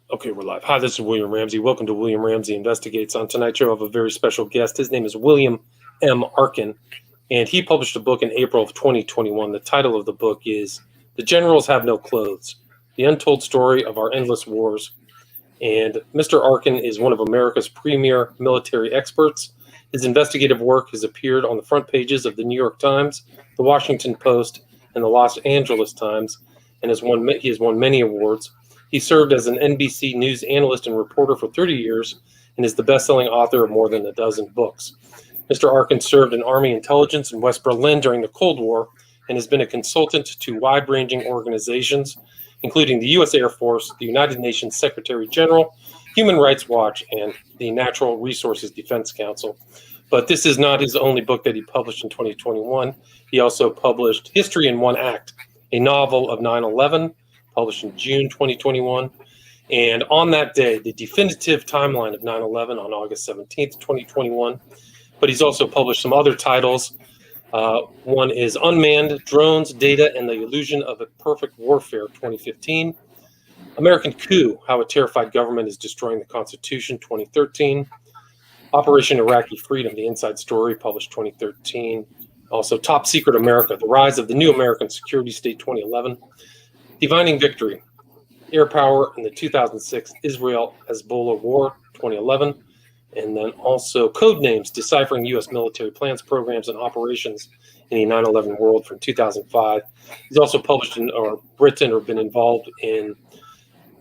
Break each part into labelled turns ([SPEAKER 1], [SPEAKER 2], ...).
[SPEAKER 1] Okay, we're live. Hi, this is William Ramsey. Welcome to William Ramsey Investigates. On tonight's show, I have a very special guest. His name is William M. Arkin, and he published a book in April of 2021. The title of the book is The Generals Have No Clothes, The Untold Story of Our Endless Wars. And Mr. Arkin is one of America's premier military experts. His investigative work has appeared on the front pages of the New York Times, the Washington Post, and the Los Angeles Times, and he has won many awards. He served as an NBC News analyst and reporter for 30 years and is the best-selling author of more than a dozen books. Mr. Arkin served in Army intelligence in West Berlin during the Cold War and has been a consultant to wide-ranging organizations, including the U.S. Air Force, the United Nations Secretary General, Human Rights Watch, and the Natural Resources Defense Council. But this is not his only book that he published in 2021. He also published History in One Act, a novel of 9/11, published in June 2021. And on that day, the definitive timeline of 9/11 on August 17th, 2021. But he's also published some other titles. One is Unmanned Drones, Data, and the Illusion of a Perfect Warfare, 2015. American Coup, How a Terrified Government is Destroying the Constitution, 2013. Operation Iraqi Freedom, The Inside Story, published 2013. Also, Top Secret America, The Rise of the New American Security State, 2011. Divining Victory, Air Power in the 2006 Israel-Hezbollah War, 2011. And then also Codenames, Deciphering U.S. Military Plans, Programs, and Operations in the 9/11 World from 2005. He's also published or written or been involved in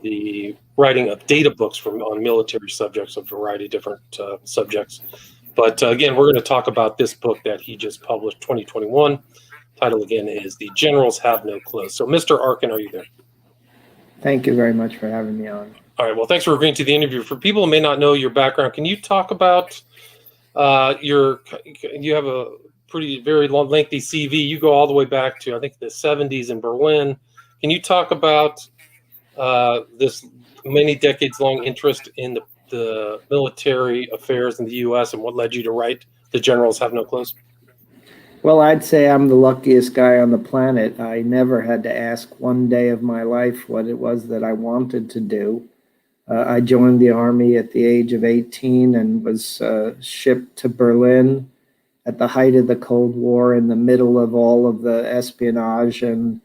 [SPEAKER 1] the writing of data books on military subjects, a variety of different subjects. But again, we're going to talk about this book that he just published, 2021. Title again is The Generals Have No Clothes. So, Mr. Arkin, are you there?
[SPEAKER 2] Thank you very much for having me on.
[SPEAKER 1] All right. Well, thanks for agreeing to the interview. For people who may not know your background, can you talk about you have a very long, lengthy CV. You go all the way back to, I think, the 70s in Berlin. Can you talk about this many decades-long interest in the military affairs in the U.S. and what led you to write The Generals Have No Clothes?
[SPEAKER 2] Well, I'd say I'm the luckiest guy on the planet. I never had to ask one day of my life what it was that I wanted to do. I joined the Army at the age of 18 and was shipped to Berlin at the height of the Cold War, in the middle of all of the espionage and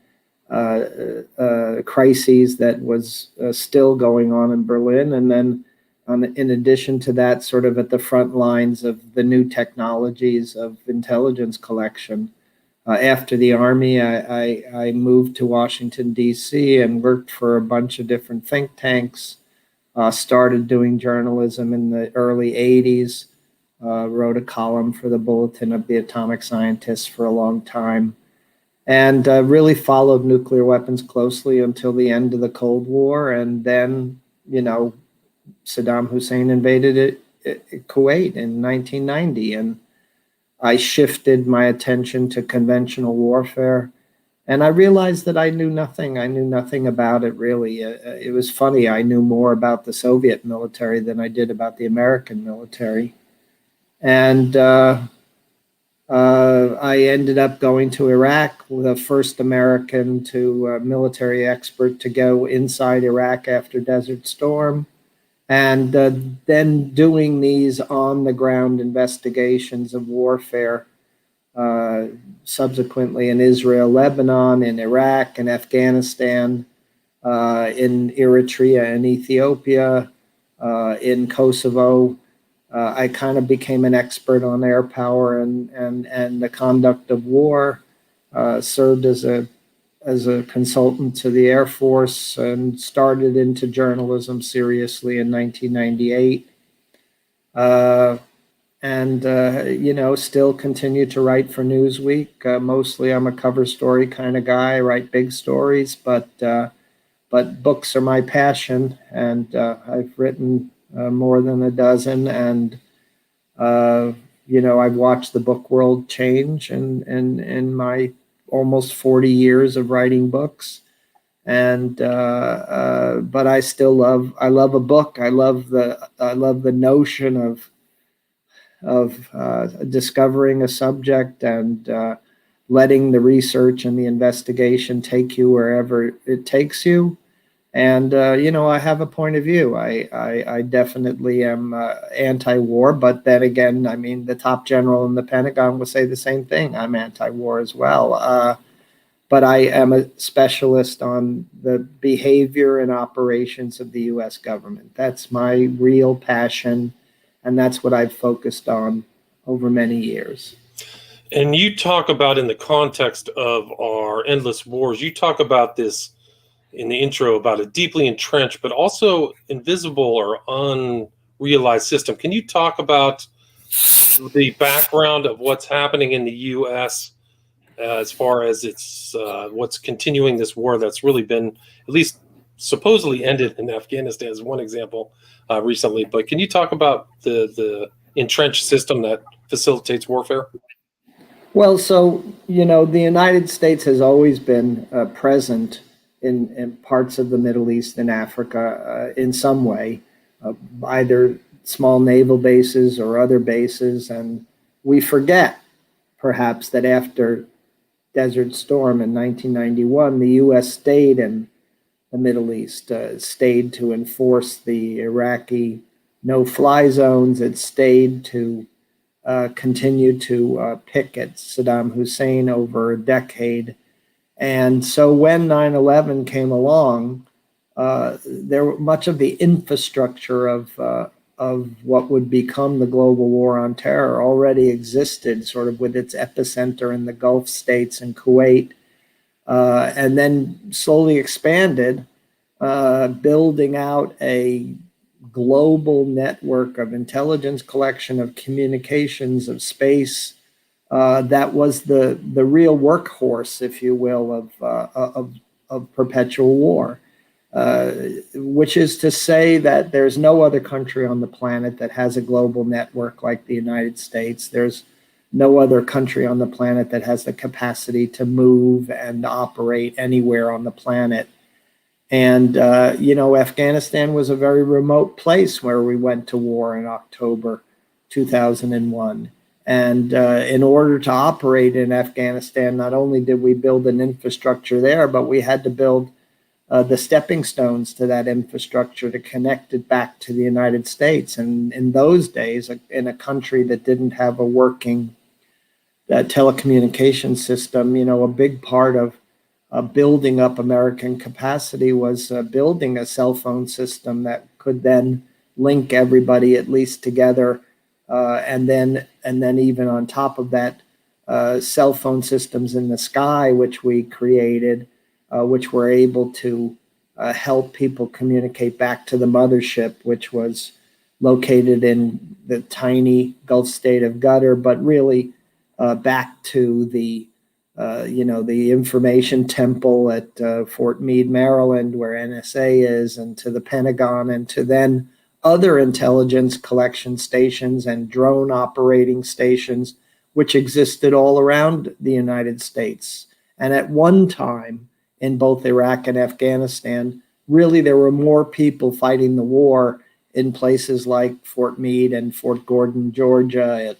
[SPEAKER 2] crises that was still going on in Berlin. And then in addition to that, sort of at the front lines of the new technologies of intelligence collection. After the Army, I moved to Washington, D.C. and worked for a bunch of different think tanks, started doing journalism in the early 80s, wrote a column for the Bulletin of the Atomic Scientists for a long time, and really followed nuclear weapons closely until the end of the Cold War. And then, Saddam Hussein invaded Kuwait in 1990, and I shifted my attention to conventional warfare. And I realized that I knew nothing. I knew nothing about it, really. It was funny. I knew more about the Soviet military than I did about the American military. And I ended up going to Iraq, the first American military expert to go inside Iraq after Desert Storm. And then doing these on-the-ground investigations of warfare, subsequently in Israel, Lebanon, in Iraq, and Afghanistan, in Eritrea and Ethiopia, in Kosovo. I kind of became an expert on air power and the conduct of war, served as a consultant to the Air Force, and started into journalism seriously in 1998. Still continue to write for Newsweek. Mostly I'm a cover story kind of guy. I write big stories, but books are my passion, and I've written more than a dozen, and I've watched the book world change in my almost 40 years of writing books. And but I still love a book. I love the notion of discovering a subject and letting the research and the investigation take you wherever it takes you. And I have a point of view. I definitely am anti-war, but then again, I mean, the top general in the Pentagon would say the same thing. I'm anti-war as well. But I am a specialist on the behavior and operations of the U.S. government. That's my real passion, and that's what I've focused on over many years.
[SPEAKER 1] And you talk about, in the context of our endless wars, you talk about this in the intro about a deeply entrenched but also invisible or unrealized system. Can you talk about the background of what's happening in the U.S. As far as it's what's continuing this war that's really been at least supposedly ended in Afghanistan as one example recently? But can you talk about the entrenched system that facilitates warfare?
[SPEAKER 2] Well, so, the United States has always been present in parts of the Middle East and Africa in some way, either small naval bases or other bases. And we forget, perhaps, that after Desert Storm in 1991, the U.S. stayed in the Middle East, stayed to enforce the Iraqi no-fly zones. It stayed to continue to pick at Saddam Hussein over a decade. And so when 9/11 came along, much of the infrastructure of what would become the global war on terror already existed, sort of with its epicenter in the Gulf states and Kuwait, and then slowly expanded, building out a global network of intelligence collection, of communications, of space. That was the real workhorse, if you will, of perpetual war. Which is to say that there's no other country on the planet that has a global network like the United States. There's no other country on the planet that has the capacity to move and operate anywhere on the planet. And, Afghanistan was a very remote place where we went to war in October 2001. And in order to operate in Afghanistan, not only did we build an infrastructure there, but we had to build the stepping stones to that infrastructure to connect it back to the United States. And in those days, in a country that didn't have a working telecommunication system, a big part of building up American capacity was building a cell phone system that could then link everybody at least together, and then even on top of that, cell phone systems in the sky, which we created, which were able to help people communicate back to the mothership, which was located in the tiny Gulf state of Qatar, but really back to the the information temple at Fort Meade, Maryland, where NSA is, and to the Pentagon, and to then other intelligence collection stations and drone operating stations, which existed all around the United States. And at one time, in both Iraq and Afghanistan, really there were more people fighting the war in places like Fort Meade and Fort Gordon, Georgia,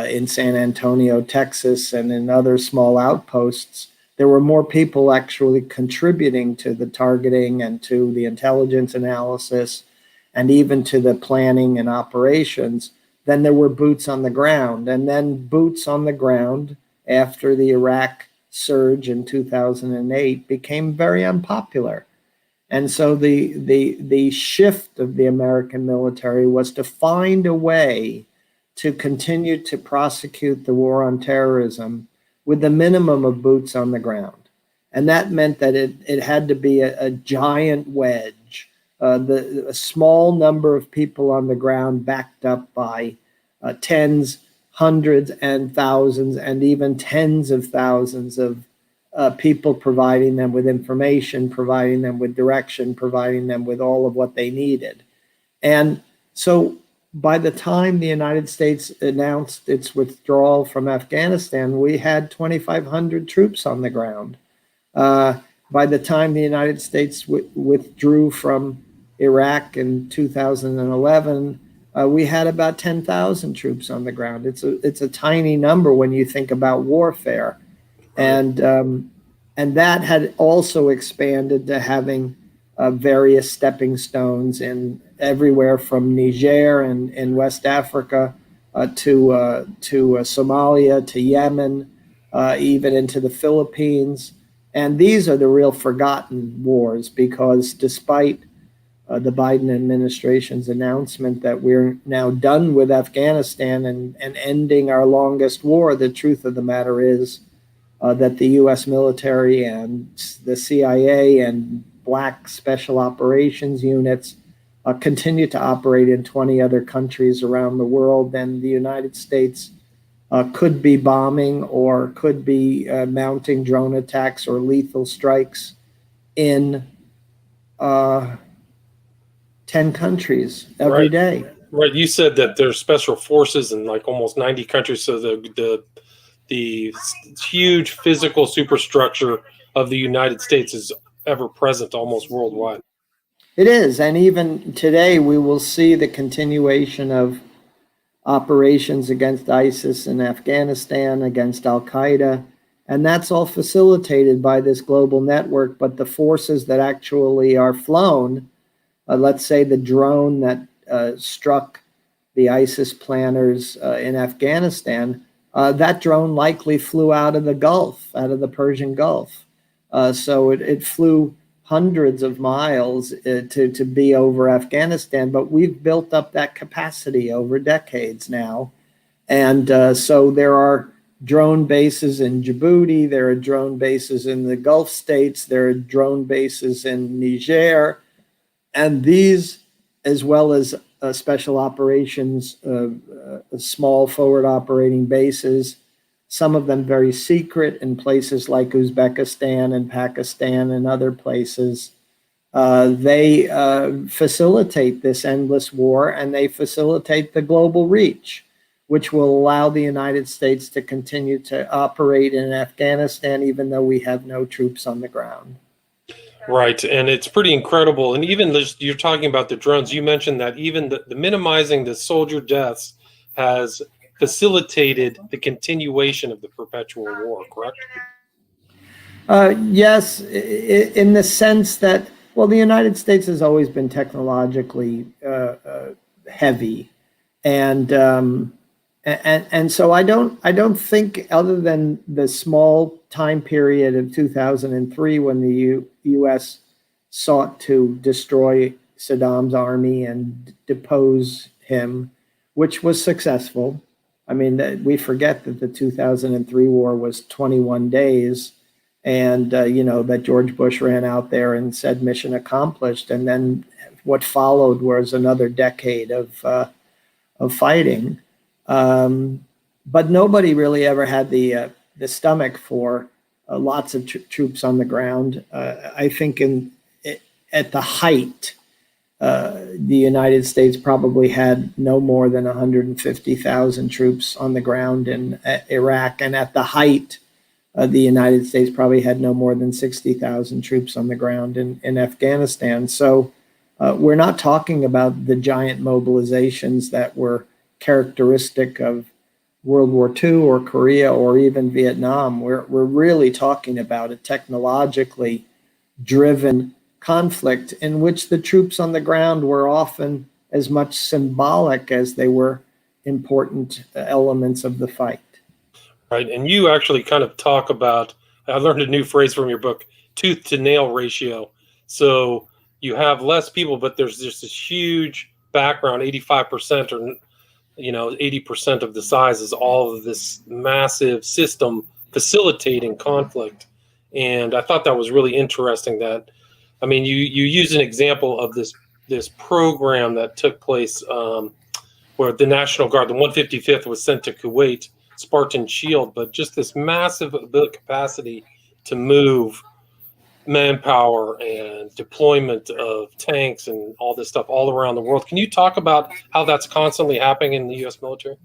[SPEAKER 2] in San Antonio, Texas, and in other small outposts. There were more people actually contributing to the targeting and to the intelligence analysis and even to the planning and operations than there were boots on the ground. And then boots on the ground after the Iraq surge in 2008 became very unpopular. And so the shift of the American military was to find a way to continue to prosecute the war on terrorism with the minimum of boots on the ground. And that meant that it had to be a giant wedge, a small number of people on the ground backed up by tens, hundreds, and thousands, and even tens of thousands of people providing them with information, providing them with direction, providing them with all of what they needed. And so by the time the United States announced its withdrawal from Afghanistan, we had 2,500 troops on the ground. By the time the United States withdrew from Iraq in 2011, we had about 10,000 troops on the ground. It's a tiny number when you think about warfare. And that had also expanded to having various stepping stones in everywhere from Niger and in West Africa to Somalia, to Yemen, even into the Philippines. And these are the real forgotten wars, because despite the Biden administration's announcement that we're now done with Afghanistan and ending our longest war, the truth of the matter is that the U.S. military and the CIA and black special operations units continue to operate in 20 other countries around the world, and the United States could be bombing or could be mounting drone attacks or lethal strikes in 10 countries every day.
[SPEAKER 1] Right. You said that there's special forces in like almost 90 countries. So the huge physical superstructure of the United States is ever present almost worldwide.
[SPEAKER 2] It is. And even today, we will see the continuation of operations against ISIS in Afghanistan, against Al Qaeda. And that's all facilitated by this global network. But the forces that actually are flown, let's say the drone that struck the ISIS planners in Afghanistan, that drone likely flew out of the Gulf, out of the Persian Gulf. So it flew hundreds of miles to be over Afghanistan, but we've built up that capacity over decades now. And so there are drone bases in Djibouti, there are drone bases in the Gulf states, there are drone bases in Niger, and these, as well as special operations, small forward operating bases, some of them very secret in places like Uzbekistan and Pakistan and other places. They facilitate this endless war, and they facilitate the global reach, which will allow the United States to continue to operate in Afghanistan, even though we have no troops on the ground.
[SPEAKER 1] Right, and it's pretty incredible. And even you're talking about the drones. You mentioned that even the minimizing the soldier deaths has facilitated the continuation of the perpetual war, correct?
[SPEAKER 2] Yes, in the sense that, well, the United States has always been technologically heavy, and so I don't think, other than the small time period of 2003 when the U.S. sought to destroy Saddam's army and depose him, which was successful. I mean, we forget that the 2003 war was 21 days, and that George Bush ran out there and said mission accomplished, and then what followed was another decade of fighting. But nobody really ever had the stomach for lots of troops on the ground. I think at the height, the United States probably had no more than 150,000 troops on the ground in Iraq, and at the height, the United States probably had no more than 60,000 troops on the ground in Afghanistan. So we're not talking about the giant mobilizations that were characteristic of World War II or Korea or even Vietnam. We're really talking about a technologically driven conflict in which the troops on the ground were often as much symbolic as they were important elements of the fight.
[SPEAKER 1] Right, and you actually kind of talk about, I learned a new phrase from your book, tooth to nail ratio. So you have less people, but there's just this huge background, 85% or 80% of the size is all of this massive system facilitating conflict. And I thought that was really interesting that, I mean, you use an example of this program that took place where the National Guard, the 155th, was sent to Kuwait, Spartan Shield, but just this massive capacity to move manpower and deployment of tanks and all this stuff all around the world. Can you talk about how that's constantly happening in the U.S. military?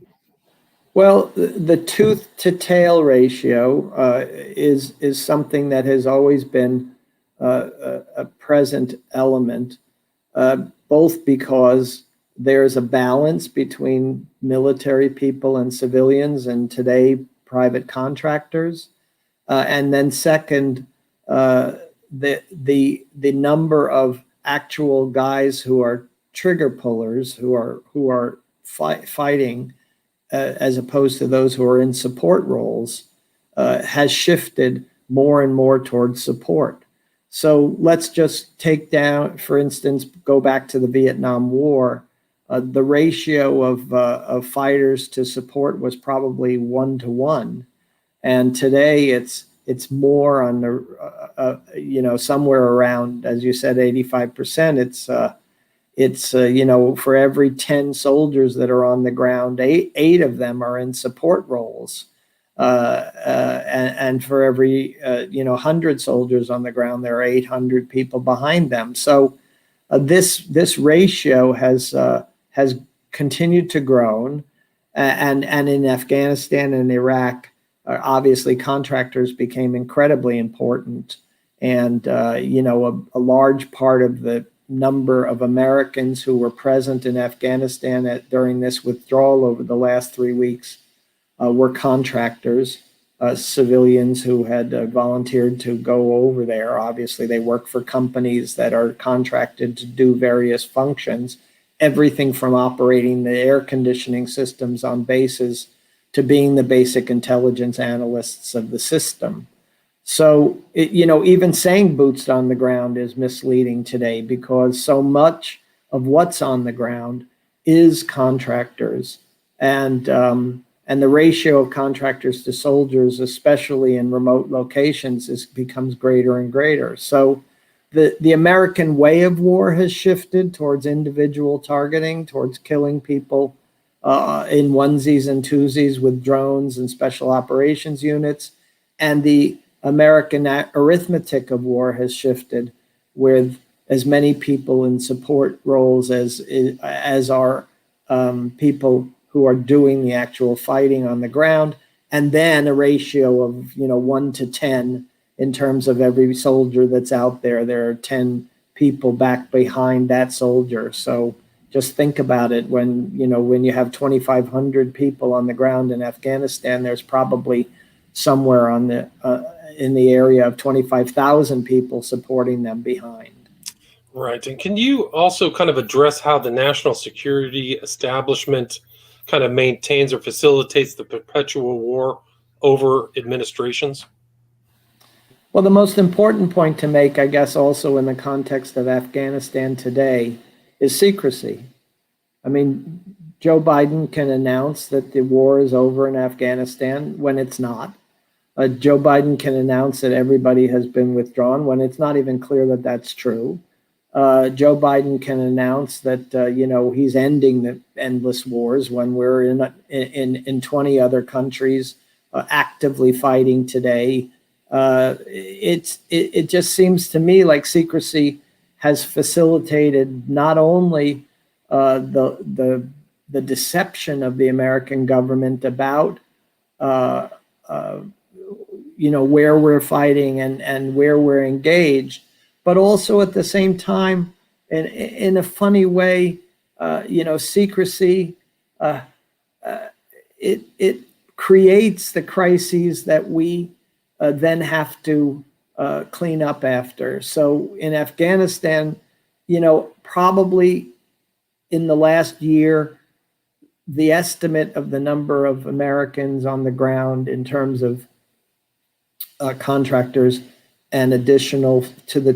[SPEAKER 2] Well, the tooth to tail ratio is something that has always been a present element, both because there's a balance between military people and civilians, and today private contractors, and then second, the number of actual guys who are trigger pullers, who are fighting, as opposed to those who are in support roles, has shifted more and more towards support. So let's just take down, for instance, go back to the Vietnam War. The ratio of fighters to support was probably 1-to-1, and today it's more on the somewhere around, as you said, 85%. It's for every 10 soldiers that are on the ground, eight of them are in support roles. And for every 100 soldiers on the ground, there are 800 people behind them. So this ratio has continued to grow, and in Afghanistan and Iraq, obviously contractors became incredibly important, and a large part of the number of Americans who were present in Afghanistan during this withdrawal over the last 3 weeks were contractors, civilians who had volunteered to go over there. Obviously, they work for companies that are contracted to do various functions, everything from operating the air conditioning systems on bases to being the basic intelligence analysts of the system. So, even saying boots on the ground is misleading today, because so much of what's on the ground is contractors, and the ratio of contractors to soldiers, especially in remote locations, becomes greater and greater. So the American way of war has shifted towards individual targeting, towards killing people in onesies and twosies with drones and special operations units. And the American arithmetic of war has shifted, with as many people in support roles as are people who are doing the actual fighting on the ground, and then a ratio of 1-to-10 in terms of every soldier that's out there. There are 10 people back behind that soldier. So just think about it. When you have 2,500 people on the ground in Afghanistan, there's probably somewhere in the area of 25,000 people supporting them behind.
[SPEAKER 1] Right. And can you also kind of address how the national security establishment kind of maintains or facilitates the perpetual war over administrations?
[SPEAKER 2] Well, the most important point to make, I guess, also in the context of Afghanistan today, is secrecy. I mean, Joe Biden can announce that the war is over in Afghanistan when it's not. Joe Biden can announce that everybody has been withdrawn when it's not even clear that that's true. Joe Biden can announce that he's ending the endless wars when we're in 20 other countries actively fighting today. It just seems to me like secrecy has facilitated not only the deception of the American government about where we're fighting and where we're engaged, but also at the same time, in a funny way, secrecy, it creates the crises that we then have to clean up after. So in Afghanistan, probably in the last year, the estimate of the number of Americans on the ground in terms of contractors and in addition to the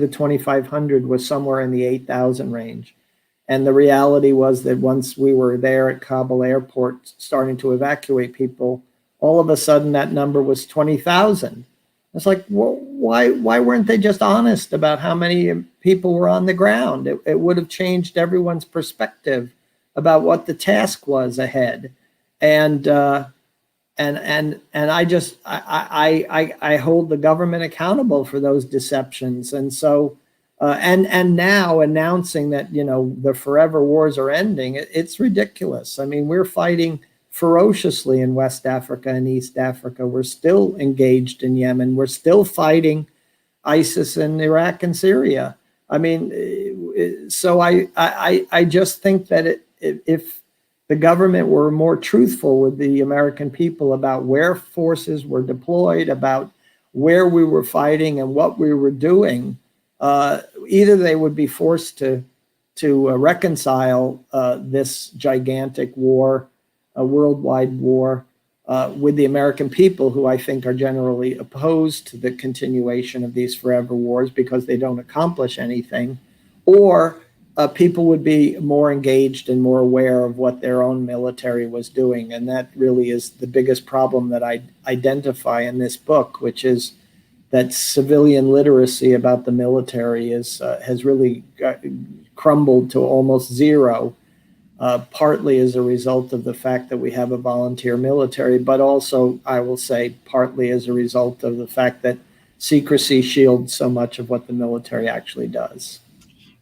[SPEAKER 2] 2,500 was somewhere in the 8,000 range. And the reality was that once we were there at Kabul airport starting to evacuate people, all of a sudden that number was 20,000. It's like, well, why weren't they just honest about how many people were on the ground? It would have changed everyone's perspective about what the task was ahead. And I hold the government accountable for those deceptions. And so, and now announcing that, the forever wars are ending, it's ridiculous. I mean, we're fighting ferociously in West Africa and East Africa. We're still engaged in Yemen. We're still fighting ISIS in Iraq and Syria. I mean, so I just think that if the government were more truthful with the American people about where forces were deployed, about where we were fighting and what we were doing, either they would be forced to reconcile this gigantic war, a worldwide war, with the American people, who I think are generally opposed to the continuation of these forever wars because they don't accomplish anything, or people would be more engaged and more aware of what their own military was doing. And that really is the biggest problem that I identify in this book, which is that civilian literacy about the military has really crumbled to almost zero, partly as a result of the fact that we have a volunteer military, but also, I will say, partly as a result of the fact that secrecy shields so much of what the military actually does.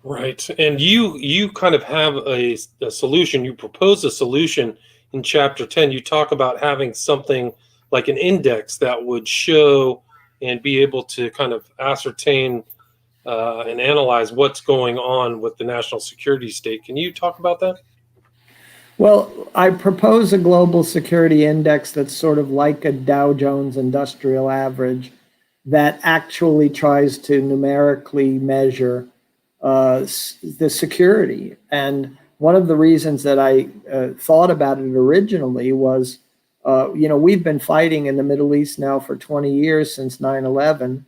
[SPEAKER 1] Right. And you kind of have a solution. You propose a solution in chapter 10. You talk about having something like an index that would show and be able to kind of ascertain and analyze what's going on with the national security state. Can you talk about that?
[SPEAKER 2] Well, I propose a global security index that's sort of like a Dow Jones Industrial Average that actually tries to numerically measure the security. And one of the reasons that I thought about it originally was, we've been fighting in the Middle East now for 20 years, since 9/11.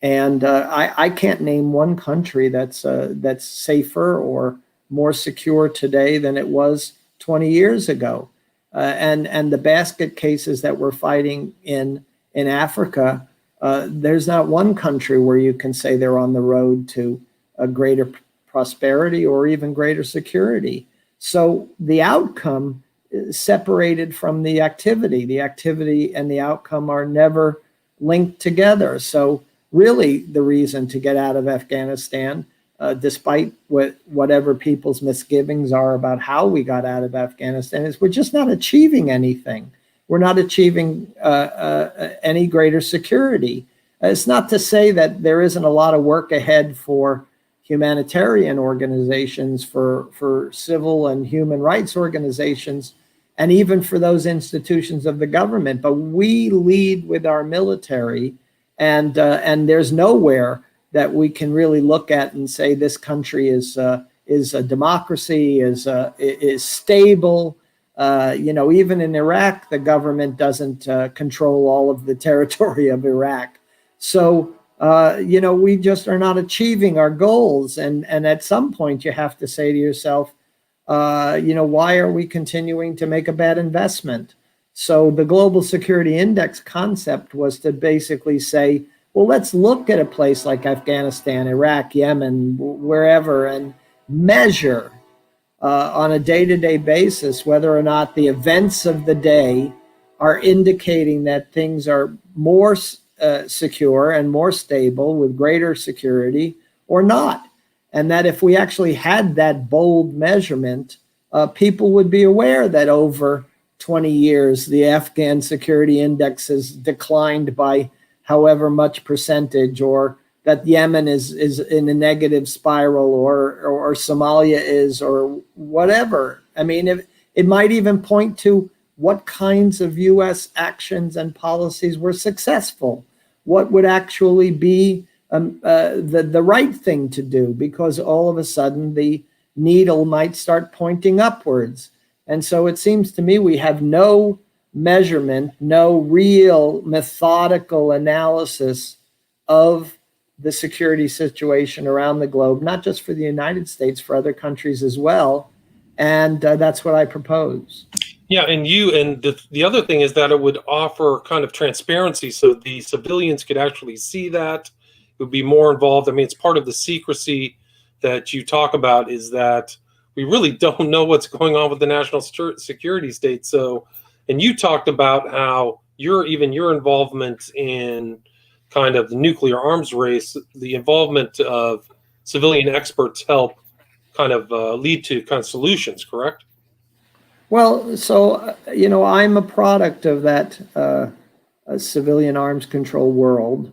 [SPEAKER 2] And I can't name one country that's safer or more secure today than it was 20 years ago. And the basket cases that we're fighting in Africa, there's not one country where you can say they're on the road to a greater prosperity or even greater security. So the outcome is separated from the activity. The activity and the outcome are never linked together. So really the reason to get out of Afghanistan, despite whatever people's misgivings are about how we got out of Afghanistan, is we're just not achieving anything. We're not achieving any greater security. It's not to say that there isn't a lot of work ahead for humanitarian organizations, for civil and human rights organizations, and even for those institutions of the government. But we lead with our military, and there's nowhere that we can really look at and say this country is a democracy, is stable. Even in Iraq, the government doesn't control all of the territory of Iraq. So, we just are not achieving our goals. And at some point you have to say to yourself, why are we continuing to make a bad investment? So the Global Security Index concept was to basically say, well, let's look at a place like Afghanistan, Iraq, Yemen, wherever, and measure on a day-to-day basis whether or not the events of the day are indicating that things are more secure and more stable with greater security or not. And that if we actually had that bold measurement, people would be aware that over 20 years, the Afghan security index has declined by however much percentage, or that Yemen is in a negative spiral, or Somalia is, or whatever. I mean, it might even point to what kinds of U.S. actions and policies were successful, what would actually be the right thing to do, because all of a sudden the needle might start pointing upwards. And so it seems to me we have no measurement, no real methodical analysis of the security situation around the globe, not just for the United States, for other countries as well. And that's what I propose.
[SPEAKER 1] Yeah, and the other thing is that it would offer kind of transparency, so the civilians could actually see that. It would be more involved. I mean, it's part of the secrecy that you talk about, is that we really don't know what's going on with the national security state. So, and you talked about how your involvement in kind of the nuclear arms race, the involvement of civilian experts help kind of lead to kind of solutions, correct?
[SPEAKER 2] Well, so, I'm a product of that civilian arms control world.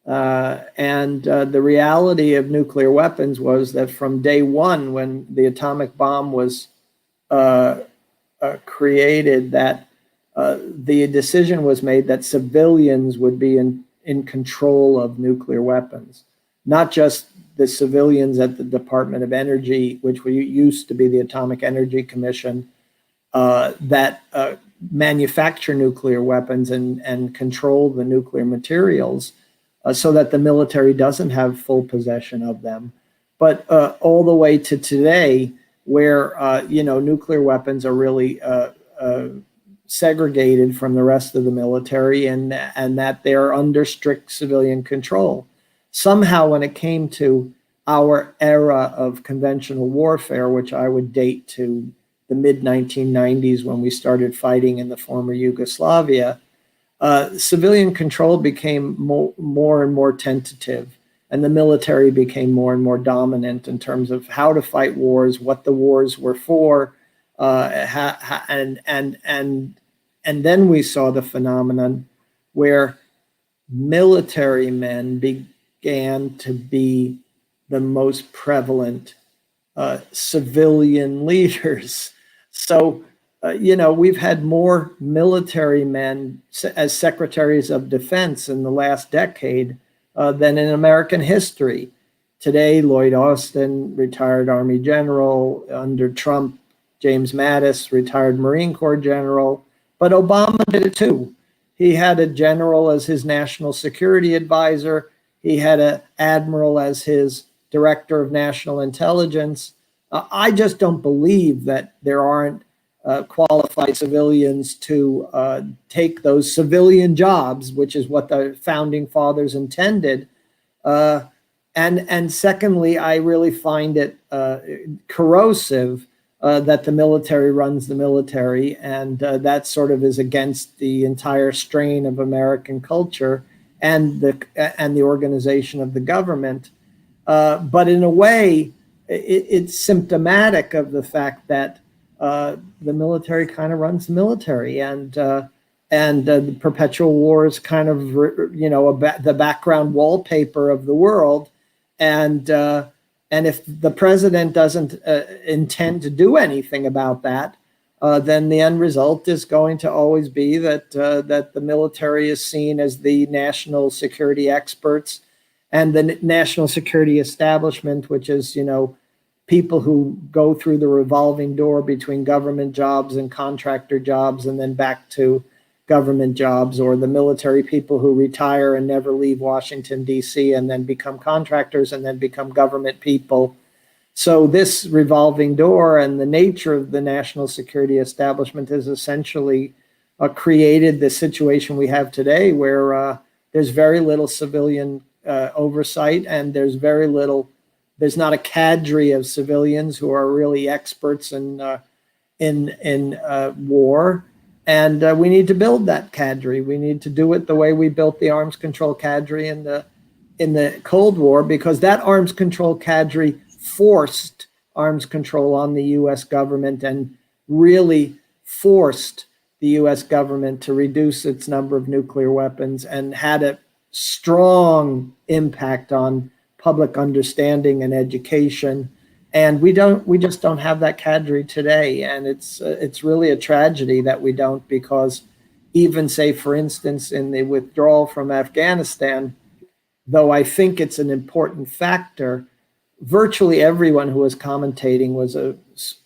[SPEAKER 2] And the reality of nuclear weapons was that from day one, when the atomic bomb was created, that the decision was made that civilians would be in control of nuclear weapons, not just the civilians at the Department of Energy, which used to be the Atomic Energy Commission, that manufacture nuclear weapons and control the nuclear materials so that the military doesn't have full possession of them, but all the way to today, where nuclear weapons are really segregated from the rest of the military, and that they're under strict civilian control. Somehow, when it came to our era of conventional warfare, which I would date to the mid-1990s when we started fighting in the former Yugoslavia, civilian control became more and more tentative, and the military became more and more dominant in terms of how to fight wars, what the wars were for, and then we saw the phenomenon where military men began to be the most prevalent civilian leaders. So, we've had more military men as secretaries of defense in the last decade than in American history. Today, Lloyd Austin, retired Army general. Under Trump, James Mattis, retired Marine Corps general. But Obama did it too. He had a general as his national security advisor. He had an admiral as his director of national intelligence. I just don't believe that there aren't qualified civilians to take those civilian jobs, which is what the founding fathers intended. And secondly, I really find it corrosive that the military runs the military, and that sort of is against the entire strain of American culture and the organization of the government. But in a way, it's symptomatic of the fact that the military kind of runs the military, and the perpetual war is kind of the background wallpaper of the world, and if the president doesn't intend to do anything about that, then the end result is going to always be that the military is seen as the national security experts, and the national security establishment, which is people who go through the revolving door between government jobs and contractor jobs, and then back to government jobs, or the military people who retire and never leave Washington, D.C., and then become contractors and then become government people. So this revolving door and the nature of the national security establishment has essentially created the situation we have today, where there's very little civilian oversight, and there's not a cadre of civilians who are really experts in war. And we need to build that cadre. We need to do it the way we built the arms control cadre in the Cold War, because that arms control cadre forced arms control on the U.S. government and really forced the U.S. government to reduce its number of nuclear weapons, and had a strong impact on public understanding and education. And we just don't have that cadre today, and it's really a tragedy that we don't, because even, say, for instance, in the withdrawal from Afghanistan, though I think it's an important factor, virtually everyone who was commentating was a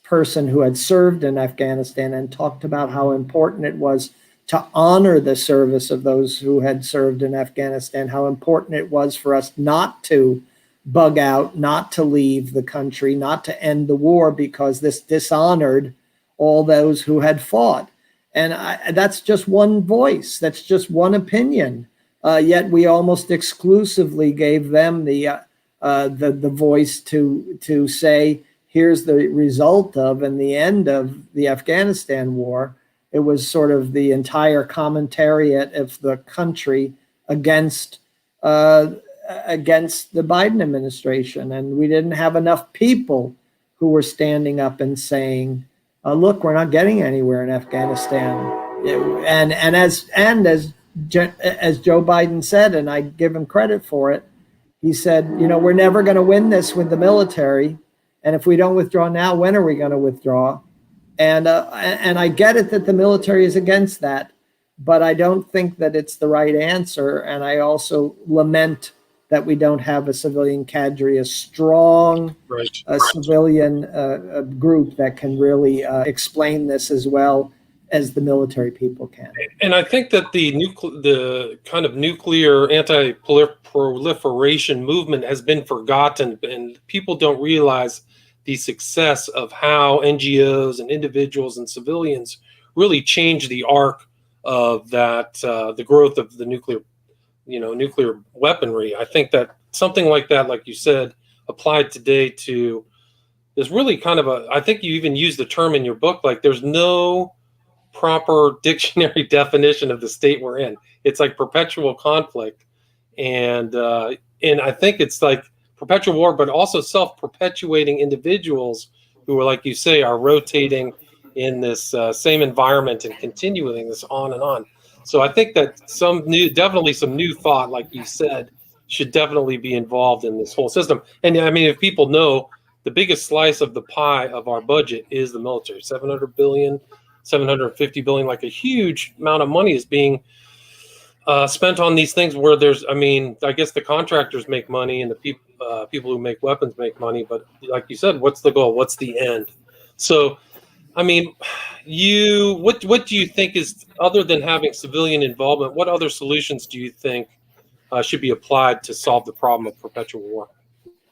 [SPEAKER 2] person who had served in Afghanistan and talked about how important it was to honor the service of those who had served in Afghanistan, how important it was for us not to bug out, not to leave the country, not to end the war, because this dishonored all those who had fought. And that's just one voice. That's just one opinion. Yet we almost exclusively gave them the voice to say, here's the result of and the end of the Afghanistan war. It was sort of the entire commentariat of the country against the Biden administration. And we didn't have enough people who were standing up and saying, look, we're not getting anywhere in Afghanistan. And as Joe Biden said, and I give him credit for it, he said, we're never going to win this with the military. And if we don't withdraw now, when are we going to withdraw? And I get it that the military is against that. but I don't think that it's the right answer. And I also lament that we don't have a civilian cadre, a strong
[SPEAKER 1] Right.
[SPEAKER 2] civilian group that can really explain this as well as the military people can.
[SPEAKER 1] And I think that the kind of nuclear anti-proliferation movement has been forgotten, and people don't realize the success of how NGOs and individuals and civilians really changed the arc of that, the growth of the nuclear weaponry. I think that something like that, like you said, applied today to there's really kind of a. I think you even use the term in your book, like there's no proper dictionary definition of the state we're in. It's like perpetual conflict, and I think it's like perpetual war, but also self-perpetuating individuals who are, like you say, are rotating in this same environment and continuing this on and on. So I think that definitely some new thought, like you said, should definitely be involved in this whole system. And I mean, if people know, the biggest slice of the pie of our budget is the military, 700 billion, 750 billion, like a huge amount of money is being spent on these things where I mean, I guess the contractors make money and the people who make weapons make money. But like you said, what's the goal? What's the end? So, I mean, what do you think is, other than having civilian involvement, what other solutions do you think should be applied to solve the problem of perpetual war?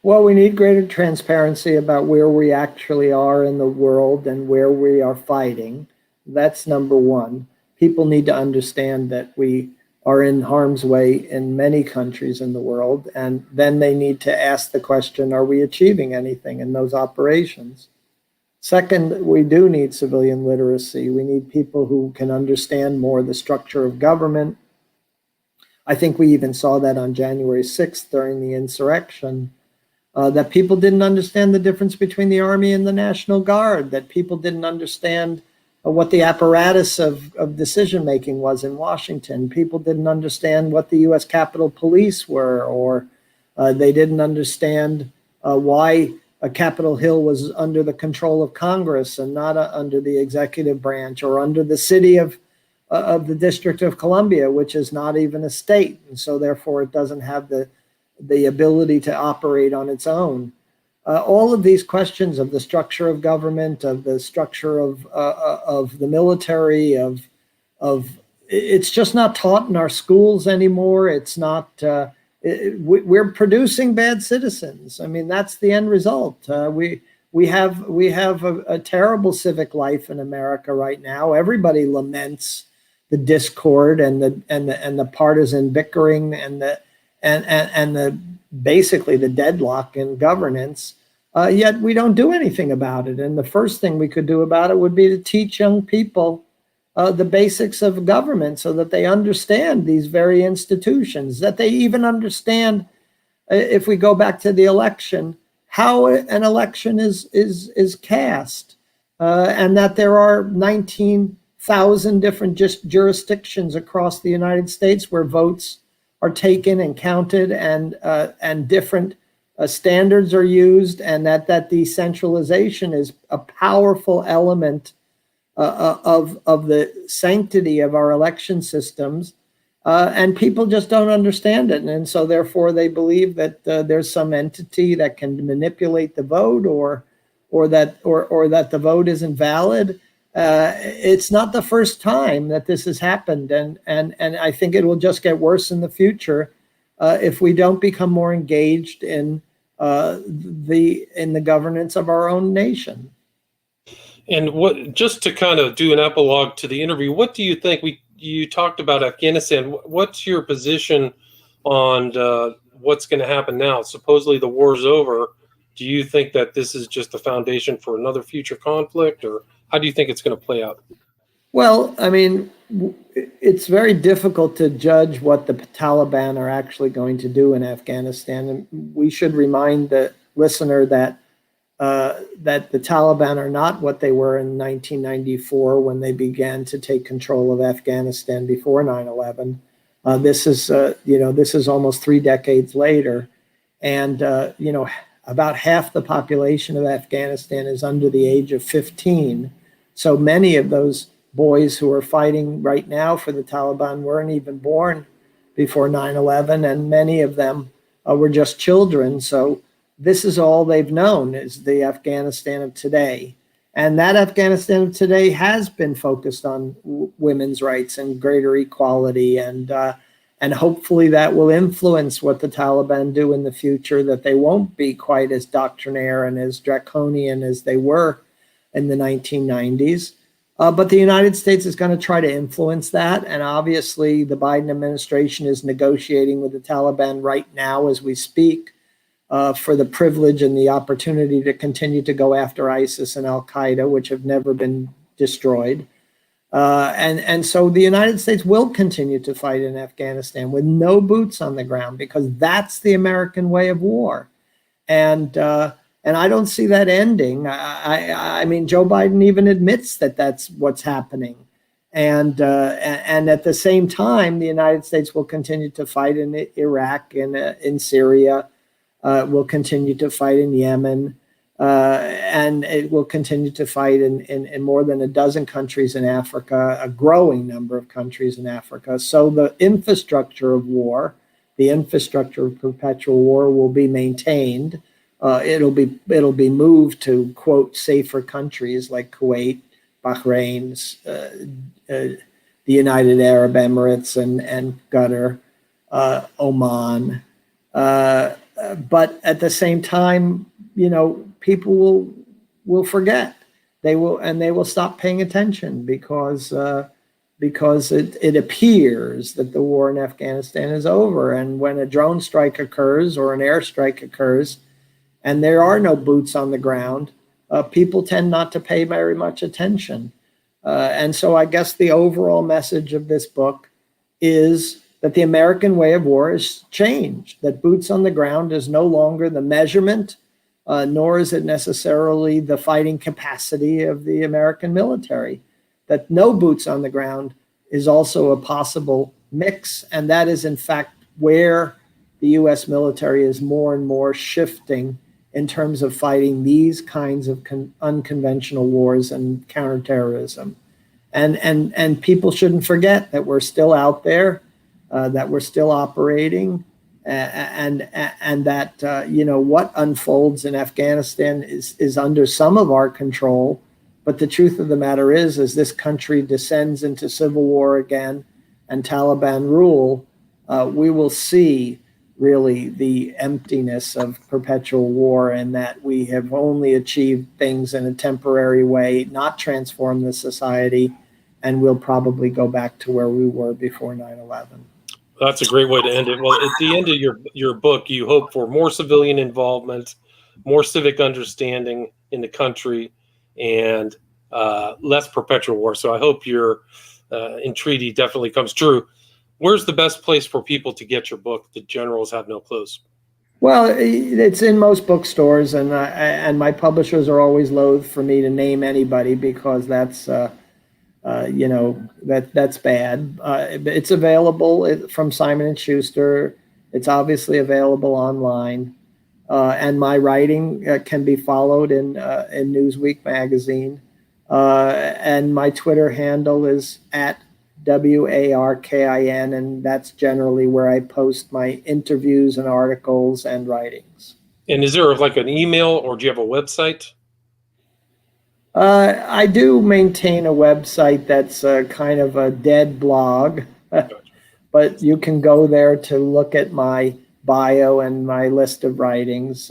[SPEAKER 2] Well, we need greater transparency about where we actually are in the world and where we are fighting. That's number one. People need to understand that we are in harm's way in many countries in the world, and then they need to ask the question, are we achieving anything in those operations? Second, we do need civilian literacy. We need people who can understand more the structure of government. I think we even saw that on January 6th during the insurrection. That people didn't understand the difference between the Army and the National Guard, that people didn't understand what the apparatus of decision-making was in Washington. People didn't understand what the U.S. Capitol Police were, or they didn't understand why Capitol Hill was under the control of Congress and not under the executive branch, or under the city of the District of Columbia, which is not even a state. And so therefore it doesn't have the ability to operate on its own. All of these questions of the structure of government, of the structure of the military, of it's just not taught in our schools anymore. It's not. We're producing bad citizens. I mean, that's the end result. We have a terrible civic life in America right now. Everybody laments the discord and the partisan bickering and the basically the deadlock in governance, yet we don't do anything about it. And the first thing we could do about it would be to teach young people the basics of government, so that they understand these very institutions, that they even understand, if we go back to the election, how an election is cast, and that there are 19,000 different jurisdictions across the United States where votes are taken and counted, and different standards are used, and that decentralization is a powerful element of the sanctity of our election systems, and people just don't understand it, and so therefore they believe that there's some entity that can manipulate the vote, or that the vote isn't valid. It's not the first time that this has happened, and I think it will just get worse in the future if we don't become more engaged in the governance of our own nation.
[SPEAKER 1] And just to kind of do an epilogue to the interview, what do you think? You talked about Afghanistan. What's your position on what's going to happen now? Supposedly the war's over. Do you think that this is just the foundation for another future conflict, or how do you think it's going to play out?
[SPEAKER 2] Well, I mean, it's very difficult to judge what the Taliban are actually going to do in Afghanistan. And we should remind the listener that the Taliban are not what they were in 1994 when they began to take control of Afghanistan before 9/11. This is almost 3 decades later, and about half the population of Afghanistan is under the age of 15. So many of those boys who are fighting right now for the Taliban weren't even born before 9/11, and many of them were just children. So this is all they've known, is the Afghanistan of today. And that Afghanistan of today has been focused on women's rights and greater equality, and hopefully that will influence what the Taliban do in the future, that they won't be quite as doctrinaire and as draconian as they were in the 1990s. But the United States is going to try to influence that. And obviously, the Biden administration is negotiating with the Taliban right now as we speak for the privilege and the opportunity to continue to go after ISIS and Al-Qaeda, which have never been destroyed. And so the United States will continue to fight in Afghanistan with no boots on the ground, because that's the American way of war. And I don't see that ending. I mean, Joe Biden even admits that that's what's happening. And at the same time, the United States will continue to fight in Iraq, in Syria, will continue to fight in Yemen, and it will continue to fight in more than a dozen countries in Africa, a growing number of countries in Africa. So the infrastructure of war, the infrastructure of perpetual war, will be maintained. It'll be moved to, quote, safer countries like Kuwait, Bahrain, the United Arab Emirates, and Qatar, Oman. But at the same time, people will forget. They will stop paying attention because it appears that the war in Afghanistan is over. And when a drone strike occurs or an airstrike occurs, and there are no boots on the ground, people tend not to pay very much attention. And so I guess the overall message of this book is that the American way of war has changed, that boots on the ground is no longer the measurement, nor is it necessarily the fighting capacity of the American military, that no boots on the ground is also a possible mix. And that is, in fact, where the U.S. military is more and more shifting in terms of fighting these kinds of unconventional wars and counterterrorism. And people shouldn't forget that we're still out there, that we're still operating, and that what unfolds in Afghanistan is under some of our control. But the truth of the matter is, as this country descends into civil war again and Taliban rule, we will see really the emptiness of perpetual war, and that we have only achieved things in a temporary way, not transformed the society, and we'll probably go back to where we were before 9/11.
[SPEAKER 1] That's a great way to end it. Well, at the end of your book, you hope for more civilian involvement, more civic understanding in the country, and less perpetual war. So I hope your entreaty definitely comes true. Where's the best place for people to get your book, The Generals Have No Clothes?
[SPEAKER 2] Well, it's in most bookstores, and my publishers are always loath for me to name anybody, because that's that's bad. It's available from Simon & Schuster. It's obviously available online, and my writing can be followed in Newsweek magazine, and my Twitter handle is @WARKIN, and that's generally where I post my interviews and articles and writings.
[SPEAKER 1] And is there like an email, or do you have a website?
[SPEAKER 2] I do maintain a website that's kind of a dead blog, but you can go there to look at my bio and my list of writings.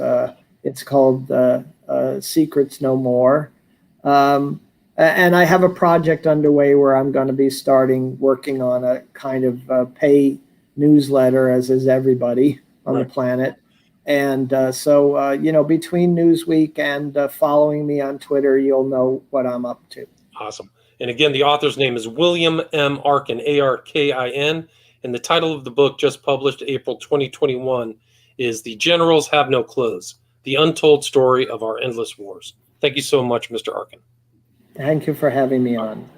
[SPEAKER 2] It's called Secrets No More. And I have a project underway where I'm going to be working on a kind of pay newsletter, as is everybody on the planet. And so, between Newsweek and following me on Twitter, you'll know what I'm up to.
[SPEAKER 1] Awesome. And again, the author's name is William M. Arkin, Arkin. And the title of the book, just published April 2021, is The Generals Have No Clothes, The Untold Story of Our Endless Wars. Thank you so much, Mr. Arkin.
[SPEAKER 2] Thank you for having me on.